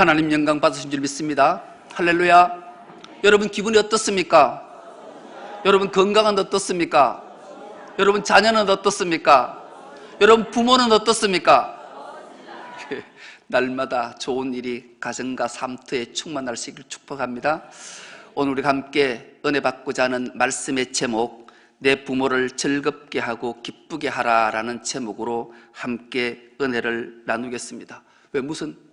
하나님 영광 받으신 줄 믿습니다. 할렐루야. 여러분 기분이 어떻습니까? 여러분 건강은 어떻습니까? 여러분 자녀는 어떻습니까? 여러분 부모는 어떻습니까? 날마다 좋은 일이 가정과 삶터에 충만할 수 있기를 축복합니다. 오늘 우리가 함께 은혜 받고자 하는 말씀의 제목, 내 부모를 즐겁게 하고 기쁘게 하라라는 제목으로 함께 은혜를 나누겠습니다. 왜 무슨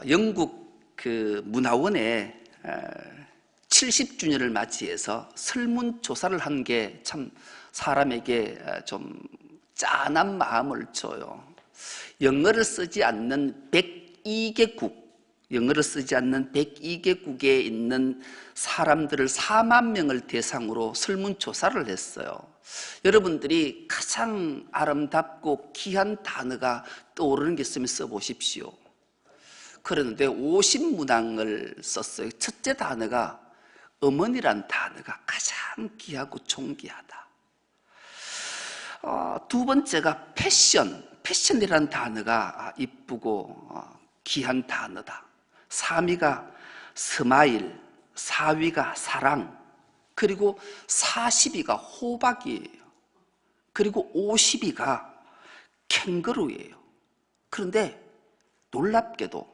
영국 그 문화원에 70주년을 맞이해서 설문조사를 한 게 참 사람에게 좀 짠한 마음을 줘요. 영어를 쓰지 않는 102개국, 영어를 쓰지 않는 102개국에 있는 사람들을 4만 명을 대상으로 설문조사를 했어요. 여러분들이 가장 아름답고 귀한 단어가 떠오르는 게 있으면 써보십시오. 그런데 50문항을 썼어요. 첫째 단어가 어머니란 단어가 가장 귀하고 존귀하다. 두 번째가 패션이라는 단어가 이쁘고 귀한 단어다. 3위가 스마일, 4위가 사랑, 그리고 40위가 호박이에요. 그리고 50위가 캥거루예요. 그런데 놀랍게도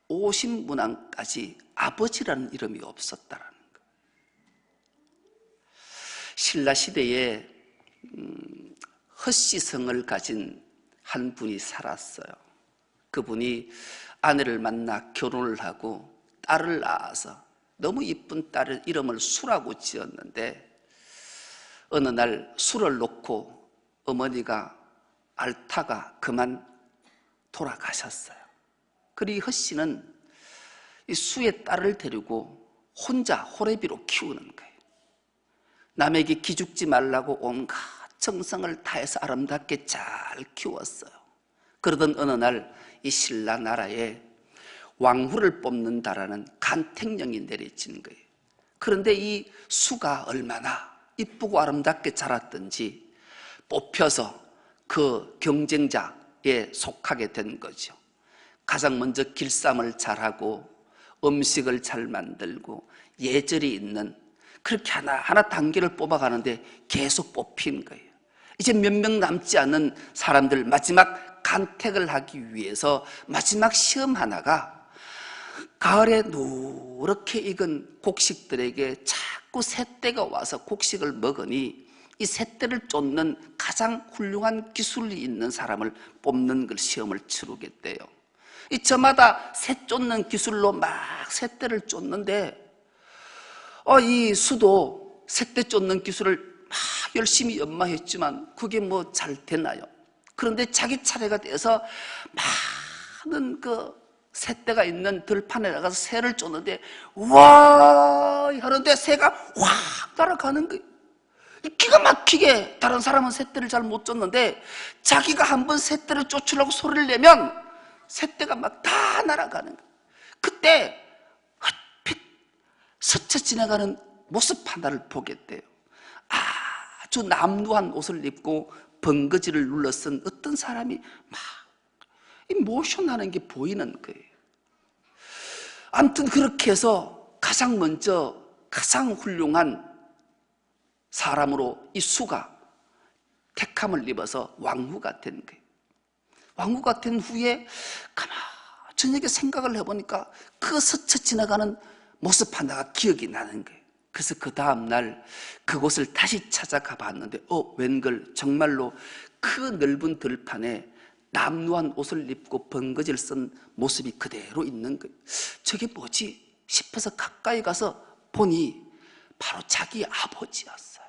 50문항까지 아버지라는 이름이 없었다라는 거예요. 신라시대에 헛시성을 가진 한 분이 살았어요. 그분이 아내를 만나 결혼을 하고 딸을 낳아서 너무 이쁜 딸의 이름을 수라고 지었는데 어느 날 수를 놓고 어머니가 앓다가 그만 돌아가셨어요. 그리고 이 헛씨는 이 수의 딸을 데리고 혼자 호래비로 키우는 거예요. 남에게 기죽지 말라고 온갖 정성을 다해서 아름답게 잘 키웠어요. 그러던 어느 날 이 신라 나라에 왕후를 뽑는다라는 간택령이 내려진 거예요. 그런데 이 수가 얼마나 이쁘고 아름답게 자랐던지 뽑혀서 그 경쟁자에 속하게 된 거죠. 가장 먼저 길쌈을 잘하고 음식을 잘 만들고 예절이 있는, 그렇게 하나하나 단계를 뽑아가는데 계속 뽑힌 거예요. 이제 몇 명 남지 않은 사람들 마지막 간택을 하기 위해서 마지막 시험 하나가 가을에 노랗게 익은 곡식들에게 자꾸 새떼가 와서 곡식을 먹으니 이 새떼를 쫓는 가장 훌륭한 기술이 있는 사람을 뽑는 걸 시험을 치르겠대요. 이 저마다 새 쫓는 기술로 막 새떼를 쫓는데 이 수도 새떼 쫓는 기술을 막 열심히 연마했지만 그게 뭐 잘 되나요? 그런데 자기 차례가 돼서 많은 그 새떼가 있는 들판에 나가서 새를 쫓는데 와 하는데 새가 확 날아가는 거예요. 기가 막히게 다른 사람은 새떼를 잘 못 쫓는데 자기가 한번 새떼를 쫓으려고 소리를 내면 새떼가 막 다 날아가는 거예요. 그때 헛빛 스쳐 지나가는 모습 하나를 보게 돼요. 아주 남루한 옷을 입고 번거지를 눌러 쓴 어떤 사람이 막 이 모션하는 게 보이는 거예요. 아무튼 그렇게 해서 가장 먼저 가장 훌륭한 사람으로 이 수가 택함을 입어서 왕후가 된 거예요. 왕후가 된 후에 가만히 저녁에 생각을 해보니까 그 스쳐 지나가는 모습 하나가 기억이 나는 거예요. 그래서 그 다음날 그곳을 다시 찾아가 봤는데 웬걸 정말로 그 넓은 들판에 남루한 옷을 입고 번거지를 쓴 모습이 그대로 있는 거예요. 저게 뭐지 싶어서 가까이 가서 보니 바로 자기 아버지였어요.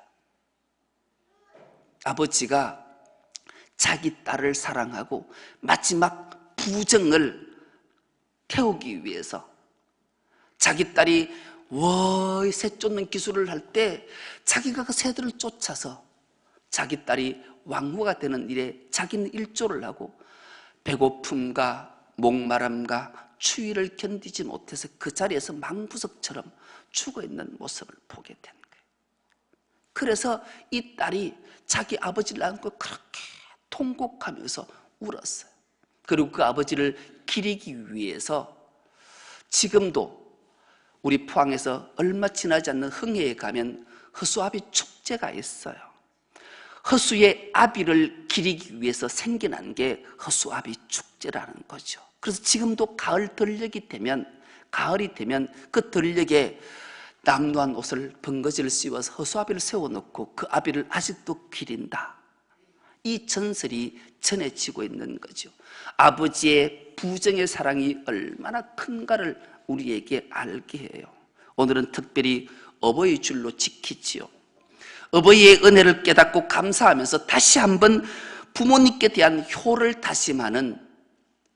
아버지가 자기 딸을 사랑하고 마지막 부정을 태우기 위해서 자기 딸이 새 쫓는 기술을 할 때 자기가 그 새들을 쫓아서 자기 딸이 왕후가 되는 일에 자기는 일조를 하고 배고픔과 목마름과 추위를 견디지 못해서 그 자리에서 망부석처럼 죽어있는 모습을 보게 된 거예요. 그래서 이 딸이 자기 아버지를 안고 그렇게 통곡하면서 울었어요. 그리고 그 아버지를 기리기 위해서 지금도 우리 포항에서 얼마 지나지 않는 흥해에 가면 허수아비 축제가 있어요. 허수의 아비를 기리기 위해서 생겨난 게 허수아비 축제라는 거죠. 그래서 지금도 가을 들녘이 되면, 가을이 되면 그 들녘에 남루한 옷을 번거지를 씌워서 허수아비를 세워놓고 그 아비를 아직도 기린다. 이 전설이 전해지고 있는 거죠. 아버지의 부정의 사랑이 얼마나 큰가를 우리에게 알게 해요. 오늘은 특별히 어버이 줄로 지키지요. 어버이의 은혜를 깨닫고 감사하면서 다시 한번 부모님께 대한 효를 다짐하는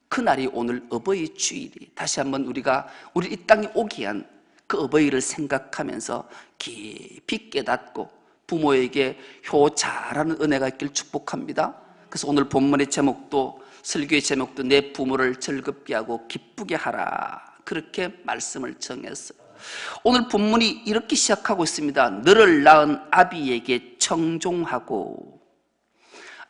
그날이 오늘 어버이 주일이, 다시 한번 우리가 우리 이 땅에 오게 한 그 어버이를 생각하면서 깊이 깨닫고 부모에게 효 잘하는 은혜가 있길 축복합니다. 그래서 오늘 본문의 제목도, 설교의 제목도 내 부모를 즐겁게 하고 기쁘게 하라, 그렇게 말씀을 정했어요. 오늘 본문이 이렇게 시작하고 있습니다. 너를 낳은 아비에게 청종하고.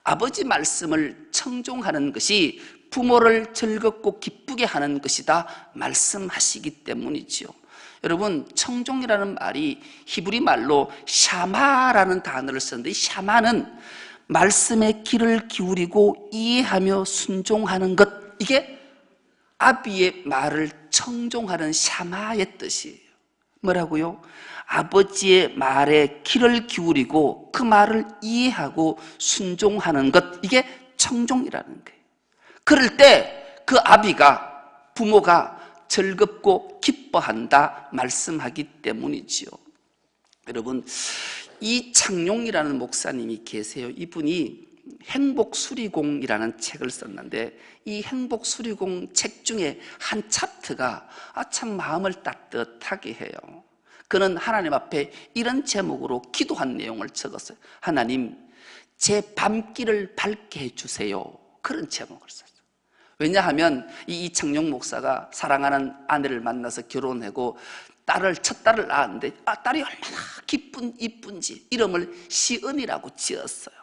아버지 말씀을 청종하는 것이 부모를 즐겁고 기쁘게 하는 것이다 말씀하시기 때문이지요. 여러분, 청종이라는 말이 히브리 말로 샤마라는 단어를 쓰는데, 이 샤마는 말씀에 귀를 기울이고 이해하며 순종하는 것, 이게 아비의 말을 청종하는 샤마의 뜻이에요. 뭐라고요? 아버지의 말에 귀를 기울이고 그 말을 이해하고 순종하는 것, 이게 청종이라는 거예요. 그럴 때 그 아비가, 부모가 즐겁고 기뻐한다 말씀하기 때문이지요. 여러분, 이창용이라는 목사님이 계세요. 이분이 행복수리공이라는 책을 썼는데, 이 행복수리공 책 중에 한 챕터가 참 마음을 따뜻하게 해요. 그는 하나님 앞에 이런 제목으로 기도한 내용을 적었어요. 하나님, 제 밤길을 밝게 해주세요. 그런 제목을 썼어요. 왜냐하면 이 이창용 목사가 사랑하는 아내를 만나서 결혼하고 첫 딸을 낳았는데, 딸이 얼마나 이쁜지 이름을 시은이라고 지었어요.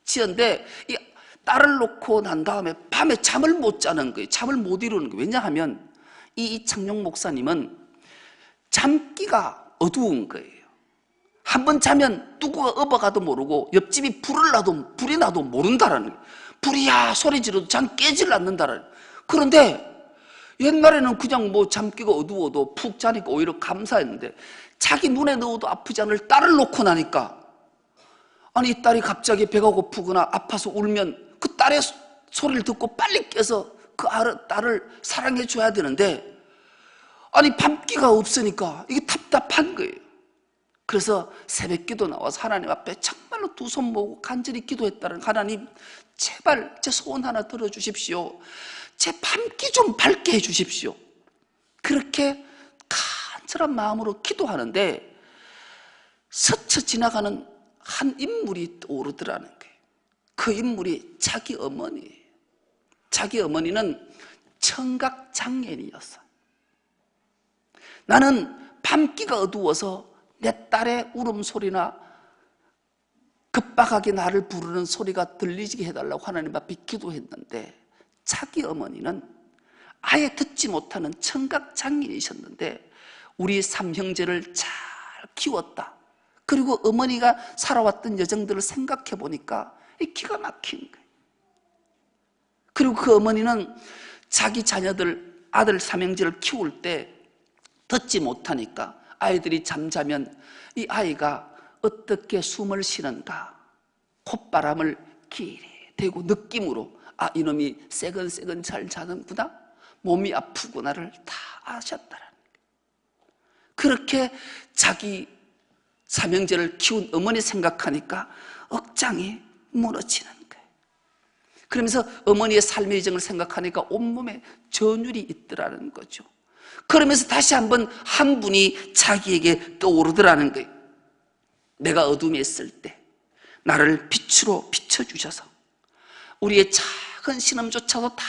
지었는데 이 딸을 놓고 난 다음에 밤에 잠을 못 자는 거예요. 잠을 못 이루는 거예요. 왜냐하면 이 이창용 목사님은 잠기가 어두운 거예요. 한번 자면 누구가 업어가도 모르고 옆집이 불이 나도 모른다라는 거예요. 불이야 소리 지르도 잠 깨질 않는다라는 거예요. 그런데 옛날에는 그냥 잠기가 어두워도 푹 자니까 오히려 감사했는데, 자기 눈에 넣어도 아프지 않을 딸을 놓고 나니까, 아니 이 딸이 갑자기 배가 고프거나 아파서 울면 그 딸의 소리를 듣고 빨리 깨서 그 딸을 사랑해 줘야 되는데, 아니 밤기가 없으니까 이게 답답한 거예요. 그래서 새벽기도 나와서 하나님 앞에 정말로 두 손 모으고 간절히 기도했다는, 하나님 제발 제 소원 하나 들어주십시오. 제 밤기 좀 밝게 해주십시오. 그렇게 간절한 마음으로 기도하는데 스쳐 지나가는 한 인물이 떠오르더라는 거예요. 그 인물이 자기 어머니예요. 자기 어머니는 청각장애인이었어요. 나는 밤기가 어두워서 내 딸의 울음소리나 급박하게 나를 부르는 소리가 들리게 해달라고 하나님 앞에 기도했는데, 자기 어머니는 아예 듣지 못하는 청각장애인이셨는데 우리 삼형제를 잘 키웠다. 그리고 어머니가 살아왔던 여정들을 생각해 보니까 기가 막힌 거예요. 그리고 그 어머니는 자기 자녀들, 아들 삼형제를 키울 때 듣지 못하니까 아이들이 잠자면 이 아이가 어떻게 숨을 쉬는가, 콧바람을 길이 대고 느낌으로 이놈이 새근새근 잘 자는구나, 몸이 아프구나를 다 아셨다라는 거예요. 그렇게 자기 삼형제를 키운 어머니 생각하니까 억장이 무너지는 거예요. 그러면서 어머니의 삶의 여정을 생각하니까 온몸에 전율이 있더라는 거죠. 그러면서 다시 한번 한 분이 자기에게 떠오르더라는 거예요. 내가 어둠에 있을 때 나를 빛으로 비춰주셔서 우리의 작은 신음조차도 다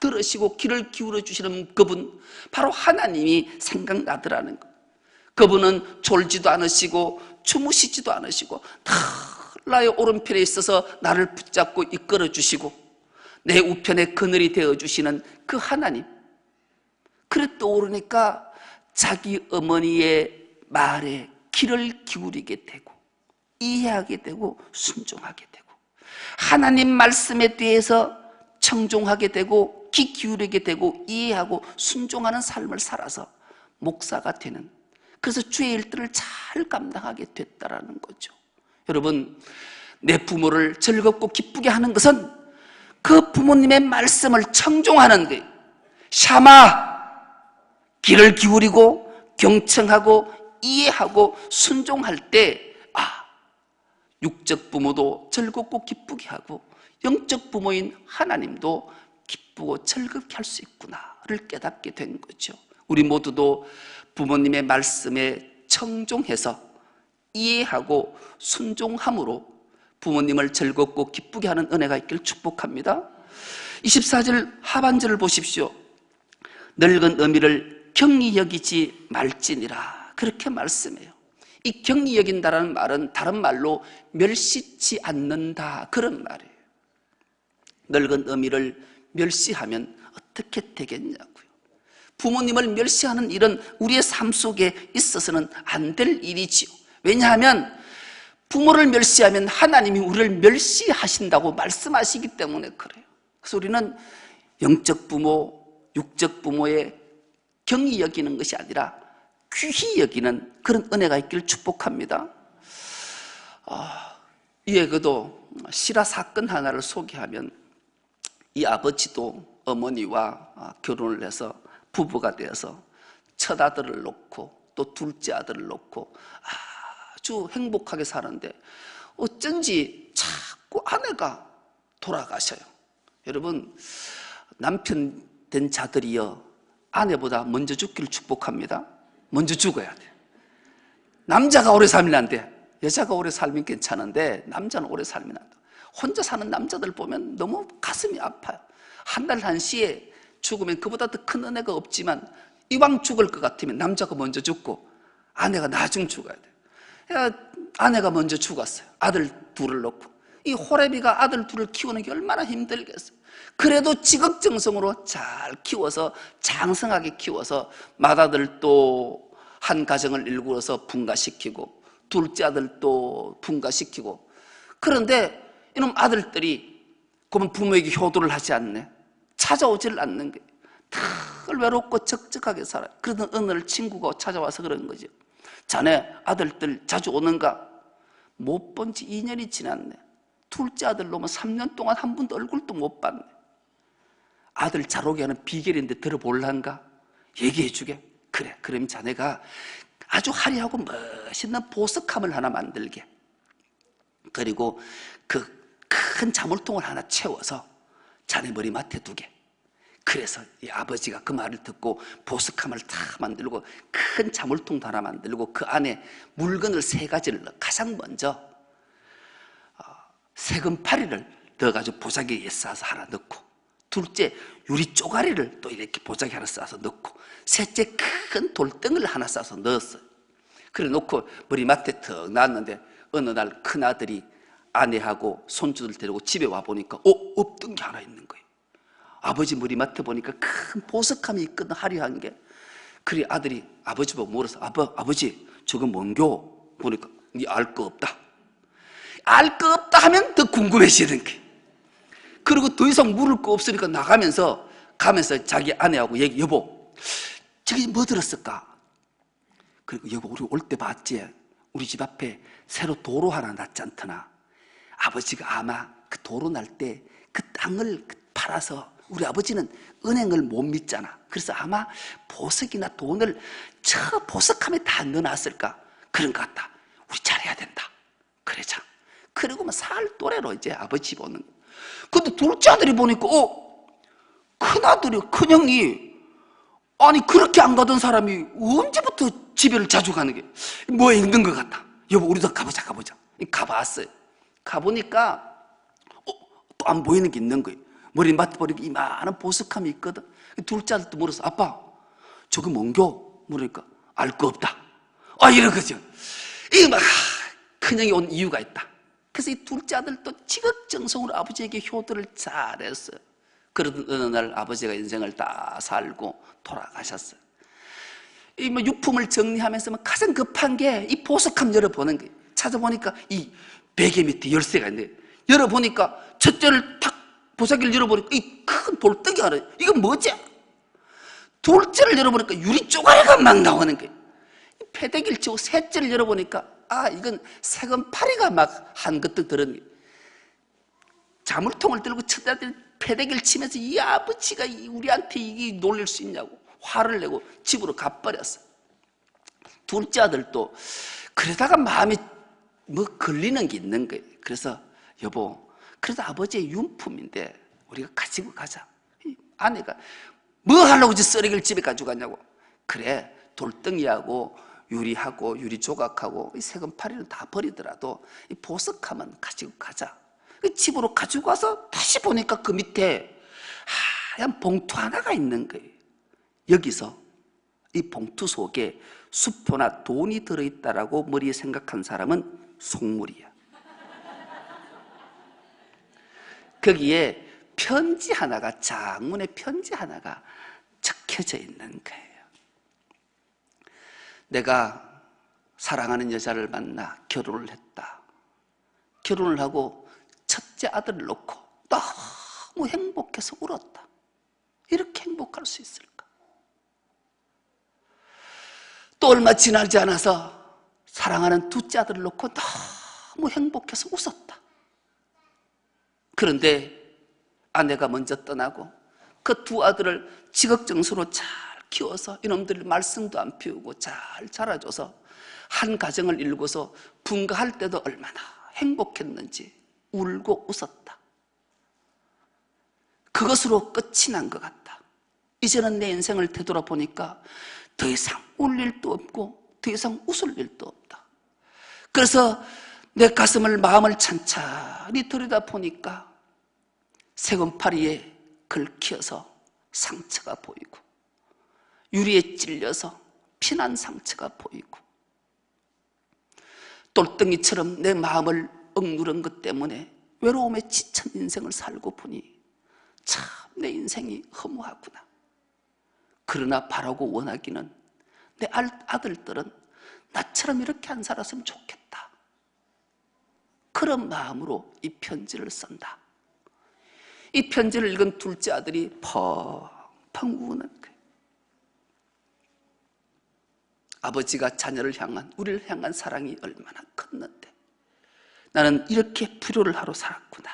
들으시고 귀를 기울여 주시는 그분, 바로 하나님이 생각나더라는 것. 그분은 졸지도 않으시고 주무시지도 않으시고 늘 나의 오른편에 있어서 나를 붙잡고 이끌어 주시고 내 우편에 그늘이 되어주시는 그 하나님, 그래 떠오르니까 자기 어머니의 말에 귀를 기울이게 되고 이해하게 되고 순종하게 되고 하나님 말씀에 대해서 청종하게 되고 귀 기울이게 되고 이해하고 순종하는 삶을 살아서 목사가 되는, 그래서 주의 일들을 잘 감당하게 됐다라는 거죠. 여러분, 내 부모를 즐겁고 기쁘게 하는 것은 그 부모님의 말씀을 청종하는 거예요. 샤마, 귀를 기울이고 경청하고 이해하고 순종할 때 육적 부모도 즐겁고 기쁘게 하고 영적 부모인 하나님도 기쁘고 즐겁게 할 수 있구나를 깨닫게 된 거죠. 우리 모두도 부모님의 말씀에 청종해서 이해하고 순종함으로 부모님을 즐겁고 기쁘게 하는 은혜가 있기를 축복합니다. 24절 하반절을 보십시오. 늙은 어미를 경히 여기지 말지니라, 그렇게 말씀해요. 이 경히 여긴다라는 말은 다른 말로 멸시치 않는다, 그런 말이에요. 늙은 어미를 멸시하면 어떻게 되겠냐고요. 부모님을 멸시하는 일은 우리의 삶 속에 있어서는 안 될 일이지요. 왜냐하면 부모를 멸시하면 하나님이 우리를 멸시하신다고 말씀하시기 때문에 그래요. 그래서 우리는 영적 부모, 육적 부모의 경히 여기는 것이 아니라 귀히 여기는 그런 은혜가 있기를 축복합니다. 이에게도 실화 사건 하나를 소개하면, 이 아버지도 어머니와 결혼을 해서 부부가 되어서 첫 아들을 놓고 또 둘째 아들을 놓고 아주 행복하게 사는데 어쩐지 자꾸 아내가 돌아가셔요. 여러분, 남편 된 자들이요, 아내보다 먼저 죽기를 축복합니다. 먼저 죽어야 돼. 남자가 오래 살면 안 돼. 여자가 오래 살면 괜찮은데 남자는 오래 살면 안 돼. 혼자 사는 남자들 보면 너무 가슴이 아파요. 한 날 한시에 죽으면 그보다 더 큰 은혜가 없지만 이왕 죽을 것 같으면 남자가 먼저 죽고 아내가 나중 죽어야 돼. 아내가 먼저 죽었어요. 아들 둘을 놓고. 이 호레비가 아들 둘을 키우는 게 얼마나 힘들겠어요. 그래도 지극정성으로 잘 키워서 장성하게 키워서 맏아들도 한 가정을 일구어서 분가시키고 둘째 아들도 분가시키고, 그런데 이놈 아들들이 그러면 부모에게 효도를 하지 않네. 찾아오질 않는 거예요. 늘 외롭고 적적하게 살아요. 그러던 어느 날 친구가 찾아와서 그런 거죠. 자네 아들들 자주 오는가? 못 본 지 2년이 지났네. 둘째 아들 놈은 3년 동안 한 번도 얼굴도 못 봤네. 아들 잘 오게 하는 비결인데 들어볼란가? 얘기해 주게. 그래, 그럼 자네가 아주 화려하고 멋있는 보석함을 하나 만들게. 그리고 그 큰 자물통을 하나 채워서 자네 머리맡에 두게. 그래서 이 아버지가 그 말을 듣고 보석함을 다 만들고 큰 자물통도 하나 만들고 그 안에 물건을 3가지를 넣어. 가장 먼저 세금파리를 넣어가지고 보자기에 싸서 하나 넣고, 둘째 유리 쪼가리를 또 이렇게 보자기 하나 싸서 넣고, 셋째 큰 돌덩이를 하나 싸서 넣었어요. 그래 놓고 머리맡에 턱 놨는데 어느 날 큰아들이 아내하고 손주들 데리고 집에 와보니까 없던 게 하나 있는 거예요. 아버지 머리맡에 보니까 큰 보석함이 있거든, 화려한 게. 그래 아들이 아버지 보고 물어서 아버지 저거 뭔겨? 보니까 니 알 거 없다. 알 거 없다 하면 더 궁금해지는 게. 그리고 더 이상 물을 거 없으니까 가면서 자기 아내하고 얘기, 여보 저기 뭐 들었을까? 그리고 여보 우리 올 때 봤지? 우리 집 앞에 새로 도로 하나 났지 않더나? 아버지가 아마 그 도로 날 때 그 땅을 팔아서, 우리 아버지는 은행을 못 믿잖아. 그래서 아마 보석이나 돈을 저 보석함에 다 넣어놨을까? 그런 것 같다. 우리 잘해야 된다. 그러자. 그리고 살 또래로 이제 아버지 보는. 근데 둘째 아들이 보니까 큰아들이, 큰형이, 아니 그렇게 안 가던 사람이 언제부터 집에를 자주 가는 게 뭐에 있는 것 같다. 여보 우리도 가보자. 가봤어요. 가보니까 또 안 보이는 게 있는 거예요. 머리맡에 보니까 이만한 보석함이 있거든. 둘째 아들도 물어서 아빠 저거 뭔겨? 물으니까 알 거 없다. 이런 거죠. 이게 큰형이 온 이유가 있다. 그래서 이 둘째 아들도 지극정성으로 아버지에게 효도를 잘했어요. 그러던 어느 날 아버지가 인생을 다 살고 돌아가셨어요. 이 뭐 유품을 정리하면서 가장 급한 게 이 보석함 열어보는 거예요. 찾아보니까 이 베개 밑에 열쇠가 있는데, 열어보니까 첫째를 탁 보석기를 열어보니까 이 큰 돌덩이 하나, 이건 뭐지? 둘째를 열어보니까 유리 쪼가리가 막 나오는 거예요. 패대기를 치고 셋째를 열어보니까 이건 세금 파리가 막 한 그릇 들은 거예요. 자물통을 들고 첫째들 패대기를 치면서 이 아버지가 우리한테 이게 놀릴 수 있냐고 화를 내고 집으로 가버렸어. 둘째 아들도 그러다가 마음이 뭐 걸리는 게 있는 거예요. 그래서 여보, 그래도 아버지의 윤품인데 우리가 가지고 가자. 아내가 뭐 하려고 쓰레기를 집에 가지고 갔냐고. 그래, 돌덩이하고 유리하고 유리 조각하고 이 세금파리는 다 버리더라도 이 보석하면 가지고 가자. 집으로 가지고 가서 다시 보니까 그 밑에 하얀 봉투 하나가 있는 거예요. 여기서 이 봉투 속에 수표나 돈이 들어있다라고 머리에 생각한 사람은 속물이야. 거기에 편지 하나가, 장문의 편지 하나가 적혀져 있는 거예요. 내가 사랑하는 여자를 만나 결혼을 했다. 결혼을 하고 첫째 아들을 놓고 너무 행복해서 울었다. 이렇게 행복할 수 있을까? 또 얼마 지나지 않아서 사랑하는 둘째 아들을 놓고 너무 행복해서 웃었다. 그런데 아내가 먼저 떠나고 그 두 아들을 지극정성으로 잘 키워서 이놈들 말씀도 안 피우고 잘 자라줘서 한 가정을 이루고서 분가할 때도 얼마나 행복했는지 울고 웃었다. 그것으로 끝이 난 것 같다. 이제는 내 인생을 되돌아보니까 더 이상 울 일도 없고 더 이상 웃을 일도 없다. 그래서 내 가슴을, 마음을 찬찬히 들여다보니까 세금파리에 긁혀서 상처가 보이고 유리에 찔려서 피난 상처가 보이고 돌덩이처럼 내 마음을 억누른 것 때문에 외로움에 지친 인생을 살고 보니 참 내 인생이 허무하구나. 그러나 바라고 원하기는 내 아들들은 나처럼 이렇게 안 살았으면 좋겠다. 그런 마음으로 이 편지를 쓴다. 이 편지를 읽은 둘째 아들이 펑펑 우는 거예요. 아버지가 자녀를 향한, 우리를 향한 사랑이 얼마나 컸는데 나는 이렇게 불효를 하러 살았구나.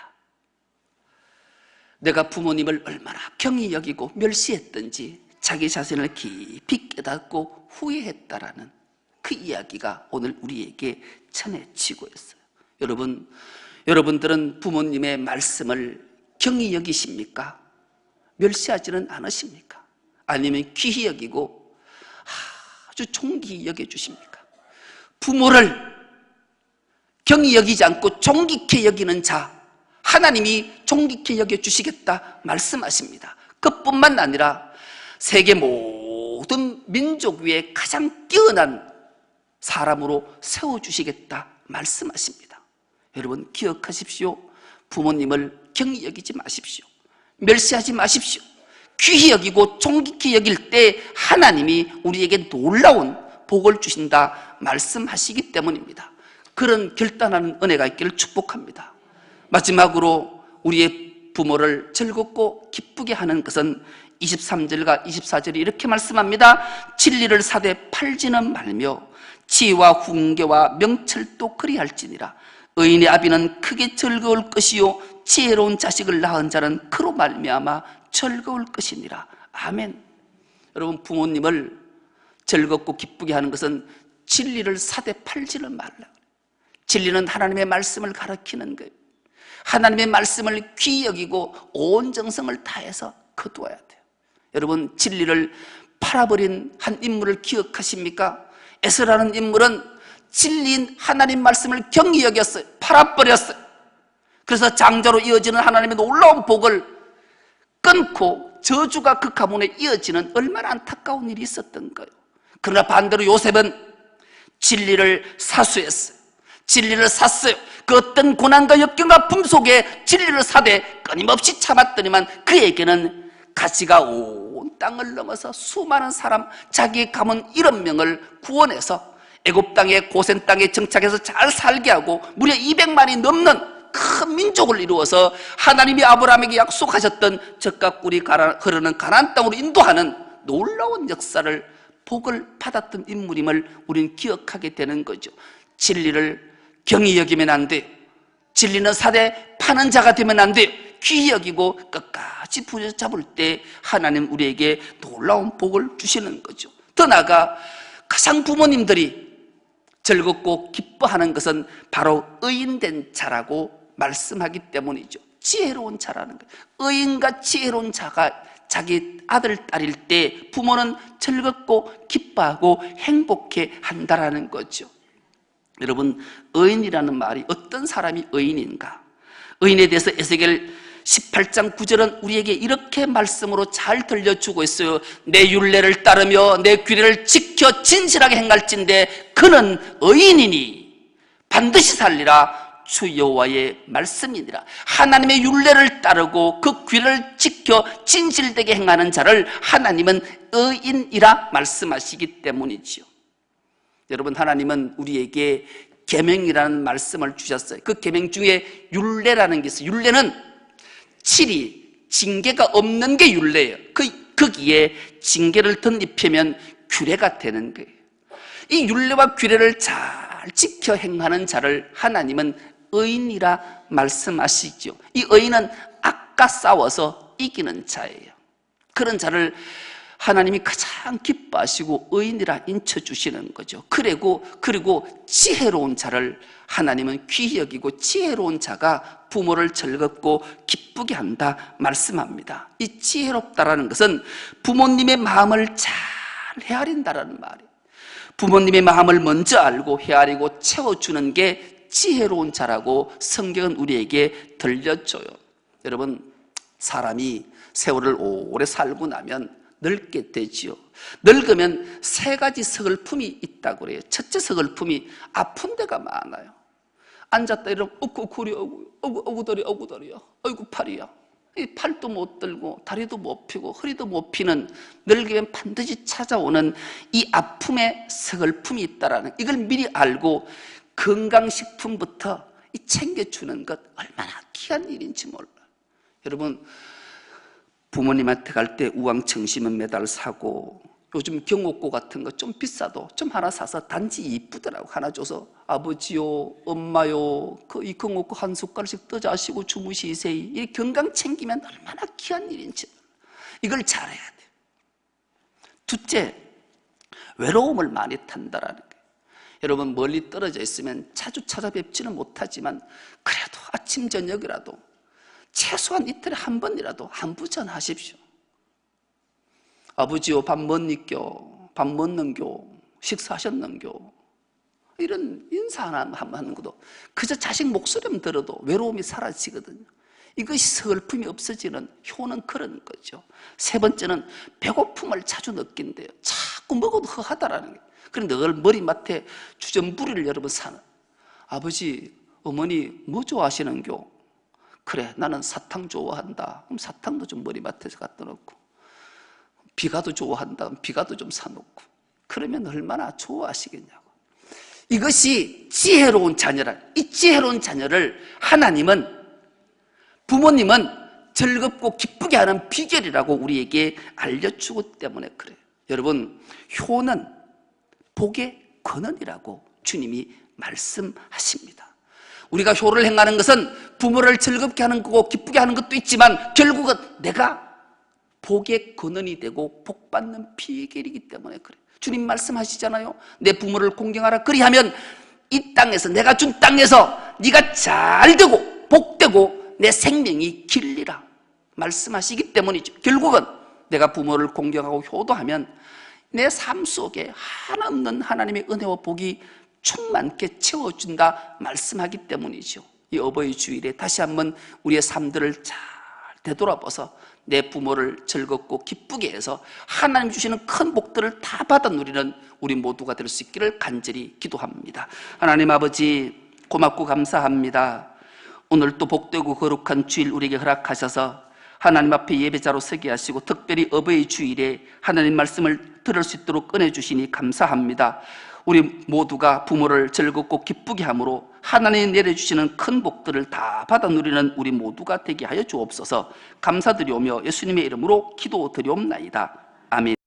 내가 부모님을 얼마나 경히 여기고 멸시했던지 자기 자신을 깊이 깨닫고 후회했다라는 그 이야기가 오늘 우리에게 전해지고 있어요. 여러분들은 부모님의 말씀을 경히 여기십니까? 멸시하지는 않으십니까? 아니면 귀히 여기고 아주 존귀히 여겨주십니까? 부모를 경히 여기지 않고 존귀케 여기는 자, 하나님이 존귀케 여겨주시겠다 말씀하십니다. 그뿐만 아니라 세계 모든 민족 위에 가장 뛰어난 사람으로 세워주시겠다 말씀하십니다. 여러분 기억하십시오. 부모님을 경히 여기지 마십시오. 멸시하지 마십시오. 귀히 여기고 존귀히 여길 때 하나님이 우리에게 놀라운 복을 주신다 말씀하시기 때문입니다. 그런 결단하는 은혜가 있기를 축복합니다. 마지막으로 우리의 부모를 즐겁고 기쁘게 하는 것은 23절과 24절이 이렇게 말씀합니다. 진리를 사되 팔지는 말며 지혜와 훈계와 명철도 그리할지니라. 의인의 아비는 크게 즐거울 것이요 지혜로운 자식을 낳은 자는 그로 말미암아 즐거울 것이니라. 아멘. 여러분, 부모님을 즐겁고 기쁘게 하는 것은 진리를 사되 팔지는 말라. 진리는 하나님의 말씀을 가르치는 거예요. 하나님의 말씀을 귀히 여기고 온 정성을 다해서 거두어야 돼요. 여러분, 진리를 팔아버린 한 인물을 기억하십니까? 에스라는 인물은 진리인 하나님 말씀을 경히 여겼어요. 팔아버렸어요. 그래서 장자로 이어지는 하나님의 놀라운 복을 끊고 저주가 그 가문에 이어지는 얼마나 안타까운 일이 있었던 거예요. 그러나 반대로 요셉은 진리를 사수했어요. 진리를 샀어요. 그 어떤 고난과 역경과 아픔 속에 진리를 사되 끊임없이 참았더니만 그에게는 가시가 온 땅을 넘어서 수많은 사람, 자기 가문 1억 명을 구원해서 애굽 땅에 고센 땅에 정착해서 잘 살게 하고 무려 200만이 넘는 큰 민족을 이루어서 하나님이 아브라함에게 약속하셨던 젖과 꿀이 흐르는 가나안 땅으로 인도하는 놀라운 역사를 복을 받았던 인물임을 우리는 기억하게 되는 거죠. 진리를 경히 여기면 안 돼요. 진리는 사대 파는 자가 되면 안 돼요. 귀히 여기고 끝까지 부여잡을 때 하나님 우리에게 놀라운 복을 주시는 거죠. 더 나아가 가장 부모님들이 즐겁고 기뻐하는 것은 바로 의인된 자라고 말씀하기 때문이죠. 지혜로운 자라는 거예요. 의인과 지혜로운 자가 자기 아들, 딸일 때 부모는 즐겁고 기뻐하고 행복해 한다라는 거죠. 여러분, 의인이라는 말이 어떤 사람이 의인인가? 의인에 대해서 에스겔 18장 9절은 우리에게 이렇게 말씀으로 잘 들려주고 있어요. 내 율례를 따르며 내 규례를 지켜 진실하게 행할진대 그는 의인이니 반드시 살리라. 주 여호와의 말씀이니라. 하나님의 율례를 따르고 그 규례를 지켜 진실되게 행하는 자를 하나님은 의인이라 말씀하시기 때문이지요. 여러분, 하나님은 우리에게 계명이라는 말씀을 주셨어요. 그 계명 중에 율례라는 게 있어요. 율례는 칠이 징계가 없는 게 율례예요. 거기에 징계를 덧입히면 규례가 되는 거예요. 이 율례와 규례를 잘 지켜 행하는 자를 하나님은 의인이라 말씀하시죠. 이 의인은 악과 싸워서 이기는 자예요. 그런 자를 하나님이 가장 기뻐하시고 의인이라 인쳐주시는 거죠. 그리고 지혜로운 자를 하나님은 귀히 여기고 지혜로운 자가 부모를 즐겁고 기쁘게 한다 말씀합니다. 이 지혜롭다라는 것은 부모님의 마음을 잘 헤아린다라는 말이에요. 부모님의 마음을 먼저 알고 헤아리고 채워주는 게 지혜로운 자라고 성경은 우리에게 들려줘요. 여러분, 사람이 세월을 오래 살고 나면 늙게 되지요. 늙으면 세 가지 서글픔이 있다고 그래요. 첫째 서글픔이 아픈 데가 많아요. 앉았다 이러면 어구다리야 어이구 팔이야. 이 팔도 못 들고 다리도 못 펴고 허리도 못 피는 늙으면 반드시 찾아오는 이 아픔의 서글픔이 있다라는 이걸 미리 알고 건강식품부터 챙겨주는 것 얼마나 귀한 일인지 몰라요. 여러분, 부모님한테 갈 때 우왕청심은 매달 사고 요즘 경옥고 같은 거 좀 비싸도 좀 하나 사서 단지 이쁘더라고 하나 줘서 아버지요 엄마요 이 경옥고 한 숟갈씩 떠자시고 주무시세요. 이 건강 챙기면 얼마나 귀한 일인지 이걸 잘해야 돼요. 둘째, 외로움을 많이 탄다라는 거예요. 여러분, 멀리 떨어져 있으면 자주 찾아뵙지는 못하지만 그래도 아침 저녁이라도 최소한 이틀에 한 번이라도 안부 전하십시오. 아버지요 밥 먹니겨? 밥 먹는겨? 식사하셨는겨? 이런 인사 하나 하는 것도 그저 자식 목소리만 들어도 외로움이 사라지거든요. 이것이 서글픔이 없어지는 효는 그런 거죠. 세 번째는 배고픔을 자주 느낀대요. 자꾸 먹어도 허하다라는 게. 그런데 늘 머리맡에 주전부리를 여러분 사는 아버지, 어머니 뭐 좋아하시는겨? 그래, 나는 사탕 좋아한다. 그럼 사탕도 좀 머리맡에서 갖다 놓고 비가도 좋아한다. 그럼 비가도 좀 사놓고 그러면 얼마나 좋아하시겠냐고. 이것이 지혜로운 자녀라. 이 지혜로운 자녀를 하나님은 부모님은 즐겁고 기쁘게 하는 비결이라고 우리에게 알려주고 때문에 그래요. 여러분, 효는 복의 근원이라고 주님이 말씀하십니다. 우리가 효를 행하는 것은 부모를 즐겁게 하는 거고 기쁘게 하는 것도 있지만 결국은 내가 복의 근원이 되고 복받는 비결이기 때문에 그래요. 주님 말씀하시잖아요. 내 부모를 공경하라. 그리하면 이 땅에서 내가 준 땅에서 네가 잘 되고 복되고 내 생명이 길리라 말씀하시기 때문이죠. 결국은 내가 부모를 공경하고 효도하면 내 삶 속에 한없는 하나님의 은혜와 복이 충만케 채워준다 말씀하기 때문이죠. 이 어버이 주일에 다시 한번 우리의 삶들을 잘 되돌아봐서 내 부모를 즐겁고 기쁘게 해서 하나님 주시는 큰 복들을 다 받아 누리는 우리 모두가 될 수 있기를 간절히 기도합니다. 하나님 아버지, 고맙고 감사합니다. 오늘 또 복되고 거룩한 주일 우리에게 허락하셔서 하나님 앞에 예배자로 서게 하시고 특별히 어버이 주일에 하나님 말씀을 들을 수 있도록 꺼내주시니 감사합니다. 우리 모두가 부모를 즐겁고 기쁘게 함으로 하나님이 내려주시는 큰 복들을 다 받아 누리는 우리 모두가 되게 하여 주옵소서. 감사드리오며 예수님의 이름으로 기도드리옵나이다. 아멘.